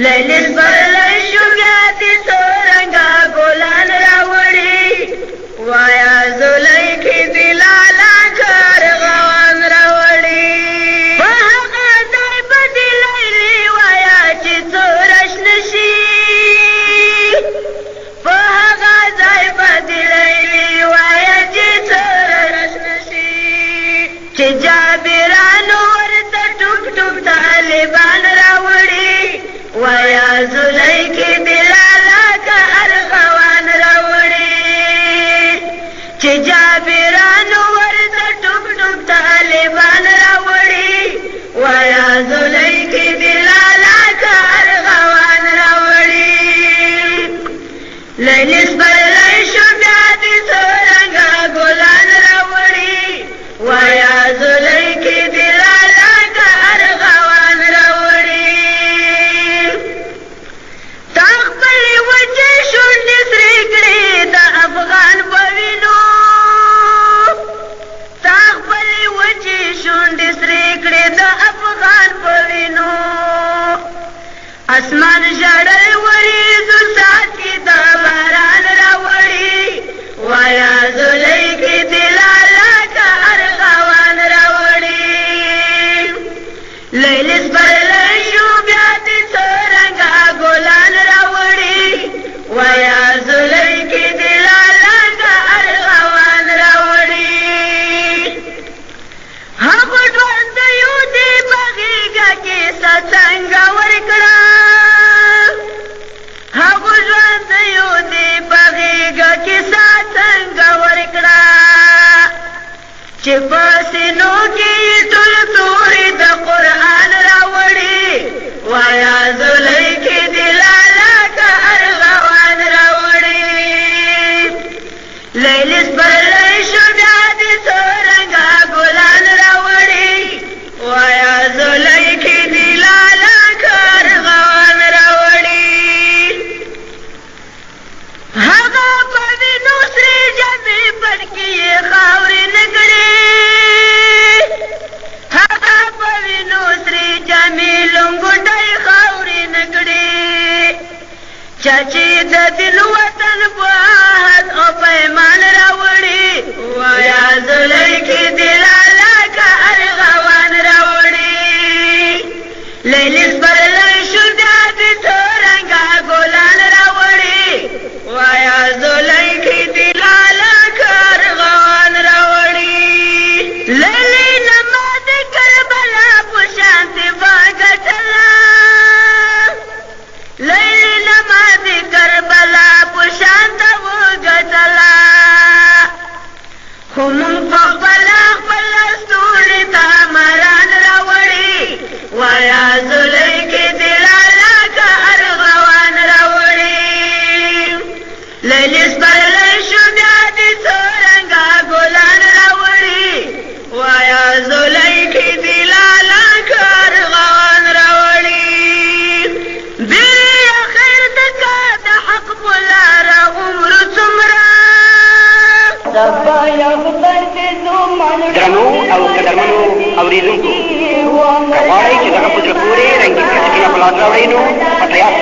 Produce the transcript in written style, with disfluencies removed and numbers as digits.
لیلی سپرلی شو بیا دې څرنګه ګلان راوړي وایا زلیخې دې لالا کارغان راوړي په هغه ځای به دې لیلی وایا چې څو رشنه شي په هغه ځای به دې لیلی وایا چې څو رشنه شي چې جابرانو ورته ټوک ټوک طالبان راوړي وایا زلیخې دې لالا کارغان راوړي چې جابرانو ورته ټوک ټوک طالبان راوړي وایا زلیخې دې لالا کارغان راوړي لیلی سپرلی شو بیا دې څرنګه ګلان راوړي وایا زلیخې دې لالا کارغان راوړي تا خپلې وچې شونډې سرې کړې د افغان په وینو تا خپلې وچې شونډې سرې کړې د افغان په وینو اسمان ژړل وریځو څاڅکي د باران راوړي وایا زلیخې دې لالا کارغان راوړي لیلی سپرلی شو بیا دې څرنګه ګلان راوړي وایا زلیخې دې لالا کارغان راوړي هغو ژوندیو دې په غېږه کې څنګه ورکړه هغو ژوندیو دې په غېږه کې څنګه ورکړه چې په سینو کې ټول تورې د قرآن راوړي وایا زلیخې دې لالا کارغان راوړي لیلی سپرلی شو بیا دې څرنګه ګلان راوړي وایا زلیخې دې لالا کارغان راوړي هغه په وینو سرې جامې پټ کې یې خاورې نه کړې هغه په وینو سرې جامې لنګوټۍ خاورې نه کړې چا چې د دل وطن په عهد او پیمان راوړي وایا زلیخې دې لالا کارغان راوړي لیلی سپرلی شو بیا دې څرنګه ګلان راوړي وایا زلیخې دې لالا کارغان راوړي لیلی نماز کربلا په شانتې به ګټله لیلی نماز کربلا په شانته وګټله خو مونږ پخپله خپل ستوري ته مران راوړي وایا زلیخې دې لالا کارغان راوړي لیلی سپرلی شو بیا دې څرنګه ګلان راوړي وایا زلیخې دې لالا کارغان راوړي بیرې خیر دکه د حق په لاره عمر څومره درنو او قدرمنو اورېدونکو که غواړئ چې دغه په زړه پورې رنګین کیسټونه په لاس راوړئ نو په تیار